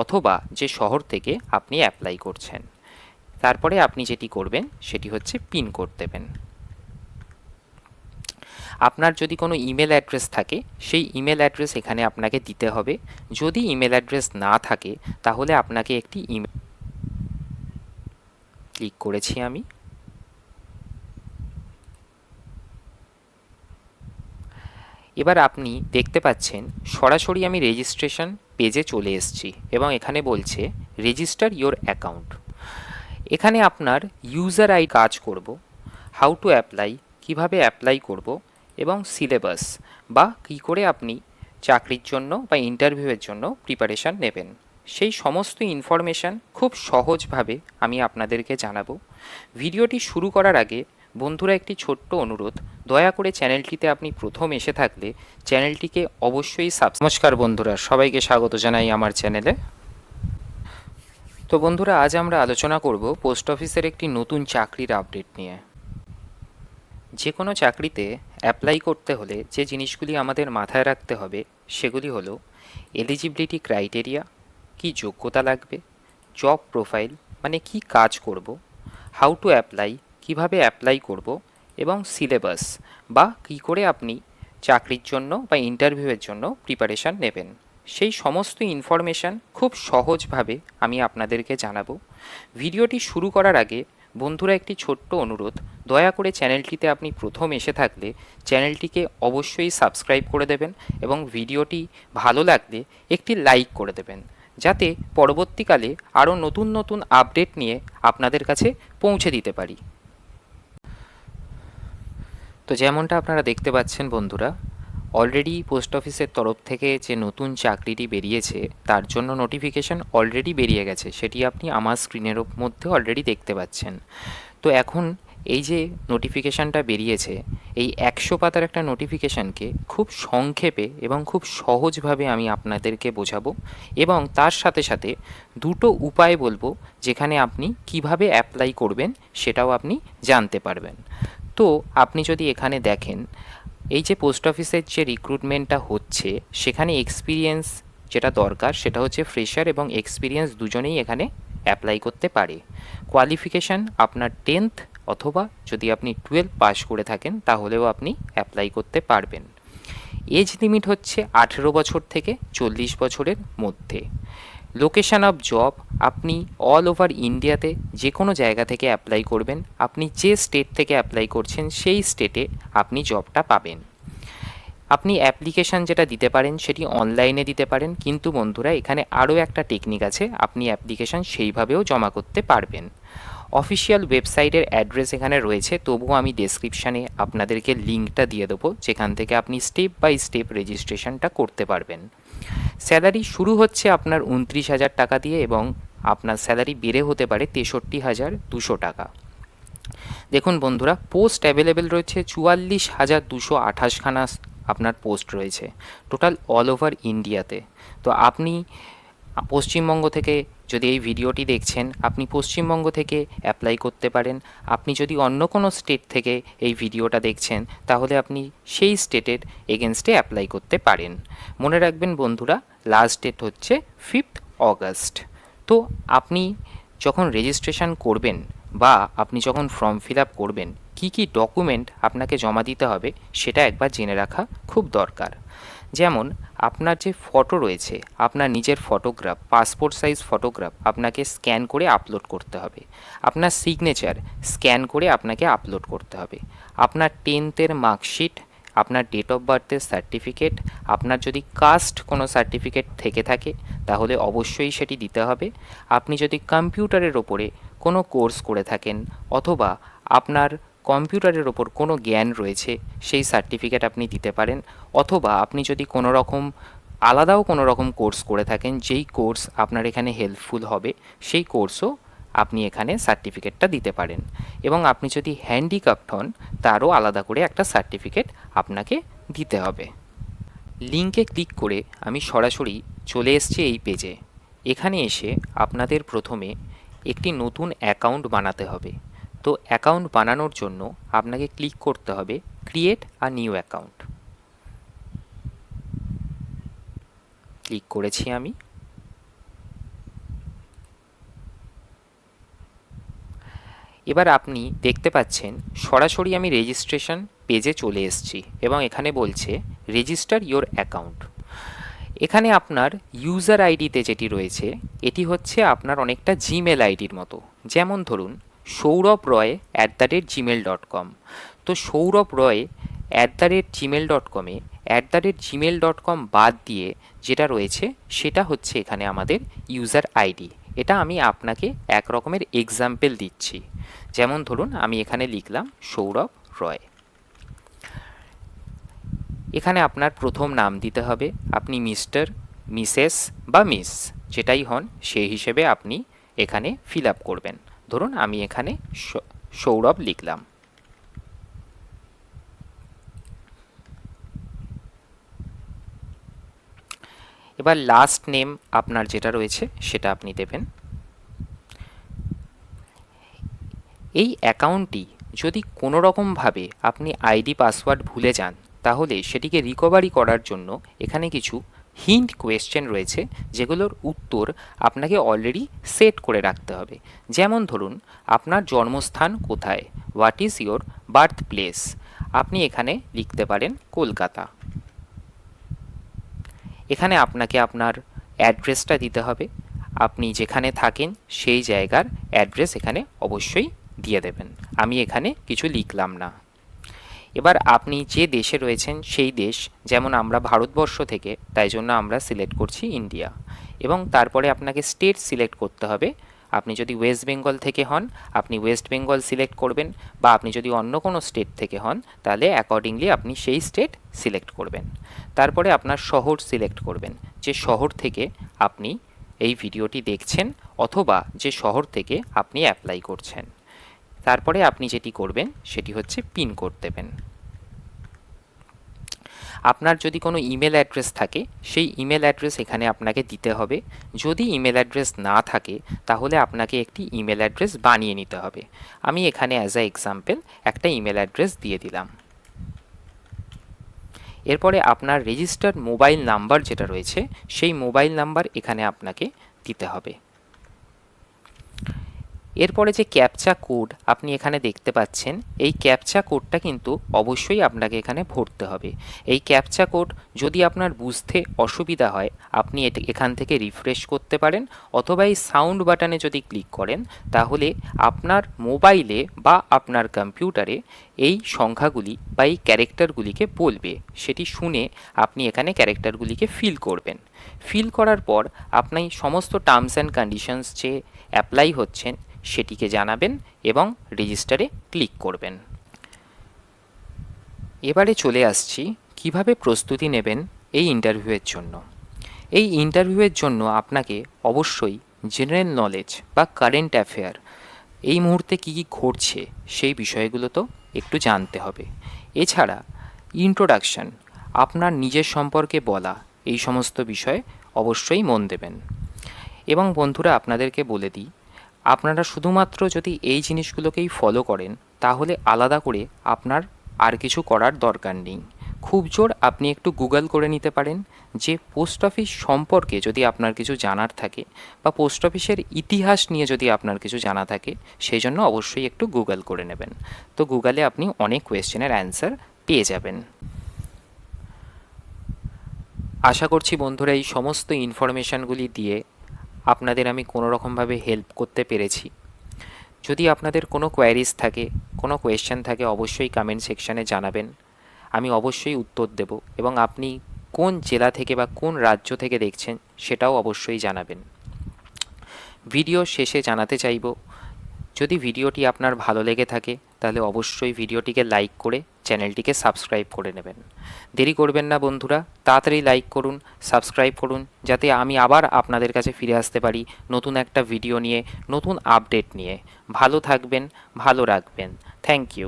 অথবা যে শহর থেকে আপনি অ্যাপ্লাই করছেন। তারপরে আপনি যেটি করবেন সেটি হচ্ছে পিন কোড দেবেন। আপনার যদি কোনো ইমেল অ্যাড্রেস থাকে সেই ইমেল অ্যাড্রেস এখানে আপনাকে দিতে হবে। যদি ইমেল অ্যাড্রেস না থাকে তাহলে আপনাকে একটি ইমেল ক্লিক করেছি আমি। এবার আপনি দেখতে পাচ্ছেন সরাসরি আমি রেজিস্ট্রেশন পেজে চলে এসেছি এবং এখানে বলছে রেজিস্টার ইওর অ্যাকাউন্ট। এখানে আপনার ইউজার আই কাজ করব, হাউ টু অ্যাপ্লাই, কীভাবে অ্যাপ্লাই করব এবং সিলেবাস বা কী করে আপনি চাকরির জন্য বা ইন্টারভিউয়ের জন্য প্রিপারেশান নেবেন, সেই সমস্ত ইনফরমেশান খুব সহজভাবে আমি আপনাদেরকে জানাবো। ভিডিওটি শুরু করার আগে বন্ধুরা একটি ছোট্ট অনুরোধ, দয়া করে চ্যানেলটিতে আপনি প্রথম এসে থাকলে চ্যানেলটিকে অবশ্যই নমস্কার বন্ধুরা, সবাইকে স্বাগত জানাই আমার চ্যানেলে। তো বন্ধুরা, আজ আমরা আলোচনা করব পোস্ট অফিসের একটি নতুন চাকরির আপডেট নিয়ে। যে কোনো চাকরিতে অ্যাপ্লাই করতে হলে যে জিনিসগুলি আমাদের মাথায় রাখতে হবে সেগুলি হলো এলিজিবিলিটি ক্রাইটেরিয়া, কি যোগ্যতা লাগবে, জব প্রোফাইল মানে কি কাজ করব, হাউ টু অ্যাপ্লাই কিভাবে অ্যাপ্লাই করব এবং সিলেবাস বা কী করে আপনি চাকরির জন্য বা ইন্টারভিউয়ের জন্য প্রিপারেশান নেবেন, সেই সমস্ত ইনফরমেশান খুব সহজভাবে আমি আপনাদেরকে জানাবো। ভিডিওটি শুরু করার আগে বন্ধুরা একটি ছোট্ট অনুরোধ, দয়া করে চ্যানেলটিতে আপনি প্রথম এসে থাকলে চ্যানেলটিকে অবশ্যই সাবস্ক্রাইব করে দেবেন এবং ভিডিওটি ভালো লাগলে একটি লাইক করে দেবেন, যাতে পরবর্তীকালে আরও নতুন নতুন আপডেট নিয়ে আপনাদের কাছে পৌঁছে দিতে পারি। তো যেমনটা আপনারা দেখতে পাচ্ছেন বন্ধুরা, অলরেডি পোস্ট অফিসের তরফ থেকে যে নতুন চাকরিটি বেরিয়েছে তার জন্য নোটিফিকেশান অলরেডি বেরিয়ে গেছে, সেটি আপনি আমার স্ক্রিনের মধ্যে অলরেডি দেখতে পাচ্ছেন। তো এখন এই যে নোটিফিকেশানটা বেরিয়েছে, এই 100 পাতার একটা নোটিফিকেশানকে খুব সংক্ষেপে এবং খুব সহজভাবে আমি আপনাদেরকে বোঝাবো এবং তার সাথে সাথে দুটো উপায় বলবো যেখানে আপনি কিভাবে অ্যাপ্লাই করবেন সেটাও আপনি জানতে পারবেন। তো আপনি যদি এখানে দেখেন, এই যে পোস্ট অফিসের যে রিক্রুটমেন্টটা হচ্ছে সেখানে এক্সপিরিয়েন্স যেটা দরকার সেটা হচ্ছে ফ্রেশার এবং এক্সপিরিয়েন্স দুজনেই এখানে অ্যাপ্লাই করতে পারে। কোয়ালিফিকেশান আপনার 10th অথবা যদি আপনি 12 পাস করে থাকেন তাহলেও আপনি অ্যাপ্লাই করতে পারবেন। এজ লিমিট হচ্ছে 18 বছর থেকে 40 বছরের মধ্যে। লোকেশান অফ জব, আপনি অল ওভার ইন্ডিয়াতে যে কোনো জায়গা থেকে অ্যাপ্লাই করবেন, আপনি যে স্টেট থেকে অ্যাপ্লাই করছেন সেই স্টেটে আপনি জবটা পাবেন। আপনি অ্যাপ্লিকেশান যেটা দিতে পারেন সেটি অনলাইনে দিতে পারেন, কিন্তু বন্ধুরা এখানে আরও একটা টেকনিক আছে, আপনি অ্যাপ্লিকেশান সেইভাবেও জমা করতে পারবেন। অফিসিয়াল ওয়েবসাইটের অ্যাড্রেস এখানে রয়েছে, তবুও আমি ডেসক্রিপশানে আপনাদেরকে লিঙ্কটা দিয়ে দেবো যেখান থেকে আপনি স্টেপ বাই স্টেপ রেজিস্ট্রেশনটা করতে পারবেন। স্যালারি শুরু হচ্ছে আপনার 29,000 টাকা দিয়ে এবং আপনার স্যালারি বেড়ে হতে পারে 63,200 টাকা। দেখুন বন্ধুরা, পোস্ট অ্যাভেলেবেল রয়েছে 44,228খানা আপনার পোস্ট রয়েছে টোটাল অল ওভার ইন্ডিয়াতে। তো আপনি পশ্চিমবঙ্গ থেকে যদি এই ভিডিওটি দেখছেন, আপনি পশ্চিমবঙ্গ থেকে অ্যাপ্লাই করতে পারেন। আপনি যদি অন্য কোনো স্টেট থেকে এই ভিডিওটা দেখছেন তাহলে আপনি সেই স্টেটের এগেনস্টে অ্যাপ্লাই করতে পারেন। মনে রাখবেন বন্ধুরা, লাস্ট ডেট হচ্ছে 5th অগস্ট। তো আপনি যখন রেজিস্ট্রেশন করবেন বা আপনি যখন ফর্ম ফিল আপ করবেন, কী কী ডকুমেন্ট আপনাকে জমা দিতে হবে সেটা একবার জেনে রাখা খুব দরকার। যেমন আপনার যে ফটো রয়েছে, আপনার নিজের ফটোগ্রাফ, পাসপোর্ট সাইজ ফটোগ্রাফ আপনাকে স্ক্যান করে আপলোড করতে হবে। আপনার সিগনেচার স্ক্যান করে আপনাকে আপলোড করতে হবে। আপনার 10th মার্কশিট, আপনার ডেট অফ বার্থের সার্টিফিকেট, আপনার যদি কাস্ট কোনো সার্টিফিকেট থেকে থাকে তাহলে অবশ্যই সেটি দিতে হবে। আপনি যদি কম্পিউটারের ওপরে কোনো কোর্স করে থাকেন অথবা আপনার কম্পিউটারের ওপর কোনো জ্ঞান রয়েছে সেই সার্টিফিকেট আপনি দিতে পারেন, অথবা আপনি যদি কোনো রকম আলাদাও কোনো রকম কোর্স করে থাকেন যেই কোর্স আপনার এখানে হেল্পফুল হবে সেই কোর্সও আপনি এখানে সার্টিফিকেটটা দিতে পারেন। এবং আপনি যদি হ্যান্ডিক্যাপড হন তারও আলাদা করে একটা সার্টিফিকেট আপনাকে দিতে হবে। লিঙ্কে ক্লিক করে আমি সরাসরি চলে এসেছি এই পেজে। এখানে এসে আপনাদের প্রথমে একটি নতুন অ্যাকাউন্ট বানাতে হবে। তো অ্যাকাউন্ট বানানোর জন্য আপনাকে ক্লিক করতে হবে create a new account. Click করেছি আমি। এবার আপনি দেখতে পাচ্ছেন সরাসরি আমি রেজিস্ট্রেশন পেজে চলে এসেছি এবং এখানে বলছে রেজিস্টার ইওর অ্যাকাউন্ট। এখানে আপনার ইউজার আইডিতে যেটি রয়েছে এটি হচ্ছে আপনার অনেকটা জিমেল আইডির মতো। যেমন ধরুন saurabroy@gmail.com। তো সৌরভ রয় @gmail.com-এ @gmail.com বাদ দিয়ে যেটা রয়েছে সেটা হচ্ছে এখানে আমাদের ইউজার আইডি। এটা আমি আপনাকে এক রকমের এক্সাম্পল দিচ্ছি। যেমন ধরুন আমি এখানে লিখলাম সৌরভ রয়। এখানে আপনার প্রথম নাম দিতে হবে, আপনি মিস্টার, মিসেস বা মিস যেটাই হন সেই হিসেবে আপনি এখানে ফিল আপ করবেন। ধরুন আমি এখানে সৌরভ লিখলাম। এবার লাস্ট নেম আপনার যেটা রয়েছে সেটা আপনি দেবেন। এই অ্যাকাউন্টটি যদি কোনো রকমভাবে আপনি আইডি পাসওয়ার্ড ভুলে যান তাহলে সেটিকে রিকভারি করার জন্য এখানে কিছু হিন্ট কোয়েশ্চেন রয়েছে যেগুলোর উত্তর আপনাকে অলরেডি সেট করে রাখতে হবে। যেমন ধরুন আপনার জন্মস্থান কোথায়, what is your birth place, আপনি এখানে লিখতে পারেন কলকাতা। এখানে আপনাকে আপনার অ্যাড্রেসটা দিতে হবে, আপনি যেখানে থাকেন সেই জায়গার অ্যাড্রেস এখানে অবশ্যই দিয়ে দেবেন। আমি এখানে কিছু লিখলাম না। এবার আপনি যে দেশে রয়েছেন সেই দেশ, যেমন আমরা ভারতবর্ষ থেকে, তাই জন্য আমরা সিলেক্ট করছি ইন্ডিয়া। এবং তারপরে আপনাকে স্টেট সিলেক্ট করতে হবে। আপনি যদি ওয়েস্ট বেঙ্গল থেকে হন আপনি ওয়েস্ট বেঙ্গল সিলেক্ট করবেন, বা আপনি যদি অন্য কোনো স্টেট থেকে হন তাহলে অ্যাকর্ডিংলি আপনি সেই স্টেট সিলেক্ট করবেন। তারপরে আপনার শহর সিলেক্ট করবেন, যে শহর থেকে আপনি এই ভিডিওটি দেখছেন অথবা যে শহর থেকে আপনি অ্যাপ্লাই করছেন। তারপরে আপনি যেটি করবেন সেটি হচ্ছে পিন কোড দেবেন। আপনার যদি কোনো ইমেল অ্যাড্রেস থাকে সেই ইমেল অ্যাড্রেস এখানে আপনাকে দিতে হবে। যদি ইমেল অ্যাড্রেস না থাকে তাহলে আপনাকে একটি ইমেল অ্যাড্রেস বানিয়ে নিতে হবে। আমি এখানে অ্যাজ আ এক্সাম্পল একটা ইমেল অ্যাড্রেস দিয়ে দিলাম। এরপরে আপনার রেজিস্টার্ড মোবাইল নাম্বার যেটা রয়েছে সেই মোবাইল নাম্বার এখানে আপনাকে দিতে হবে। এরপরে যে ক্যাপচা কোড আপনি এখানে দেখতে পাচ্ছেন, এই ক্যাপচা কোডটা কিন্তু অবশ্যই আপনাকে এখানে ভরতে হবে। এই ক্যাপচা কোড যদি আপনার বুঝতে অসুবিধা হয় আপনি এখান থেকে রিফ্রেশ করতে পারেন, অথবা এই সাউন্ড বাটনে যদি ক্লিক করেন তাহলে আপনার মোবাইলে বা আপনার কম্পিউটারে এই সংখ্যাগুলি বা এই ক্যারেক্টারগুলিকে বলবে, সেটি শুনে আপনি এখানে ক্যারেক্টারগুলিকে ফিল করবেন। ফিল করার পর আপনি সমস্ত টার্মস অ্যান্ড কন্ডিশনস যে অ্যাপ্লাই হচ্ছেন সেটিকে জানাবেন এবং রেজিস্টারে ক্লিক করবেন। এবারে চলে আসছি কিভাবে প্রস্তুতি নেবেন এই ইন্টারভিউয়ের জন্য। এই ইন্টারভিউয়ের জন্য আপনাকে অবশ্যই জেনারেল নলেজ বা কারেন্ট অ্যাফেয়ার, এই মুহূর্তে কী কী ঘটছে সেই বিষয়গুলো তো একটু জানতে হবে। এছাড়া ইন্ট্রোডাকশান, আপনার নিজের সম্পর্কে বলা, এই সমস্ত বিষয়ে অবশ্যই মন দেবেন। এবং বন্ধুরা আপনাদেরকে বলে দিই, আপনারা শুধুমাত্র যদি এই জিনিসগুলোকেই ফলো করেন তাহলে আলাদা করে আপনার আর কিছু করার দরকার নেই। খুব জোর আপনি একটু গুগল করে নিতে পারেন, যে পোস্ট অফিস সম্পর্কে যদি আপনার কিছু জানার থাকে বা পোস্ট অফিসের ইতিহাস নিয়ে যদি আপনার কিছু জানা থাকে সেই জন্য অবশ্যই একটু গুগল করে নেবেন। তো গুগলে আপনি অনেক কোয়েশ্চেনের অ্যান্সার পেয়ে যাবেন। আশা করছি বন্ধুরা এই সমস্ত ইনফরমেশানগুলি দিয়ে আপনাদের আমি কোনো রকমভাবে হেল্প করতে পেরেছি। যদি আপনাদের কোনো কোয়ারিজ থাকে, কোনো কোয়েশ্চেন থাকে অবশ্যই কমেন্ট সেকশানে জানাবেন, আমি অবশ্যই উত্তর দেব। এবং আপনি কোন জেলা থেকে বা কোন রাজ্য থেকে দেখছেন সেটাও অবশ্যই জানাবেন। ভিডিও শেষে জানাতে চাইব, যদি ভিডিওটি আপনার ভালো লেগে থাকে তাহলে অবশ্যই ভিডিওটিকে লাইক করে চ্যানেলটিকে সাবস্ক্রাইব করে নেবেন। দেরি করবেন না বন্ধুরা, তাড়াতাড়ি লাইক করুন, সাবস্ক্রাইব করুন, যাতে আমি আবার আপনাদের কাছে ফিরে আসতে পারি নতুন একটা ভিডিও নিয়ে, নতুন আপডেট নিয়ে। ভালো থাকবেন, ভালো রাখবেন। Thank you.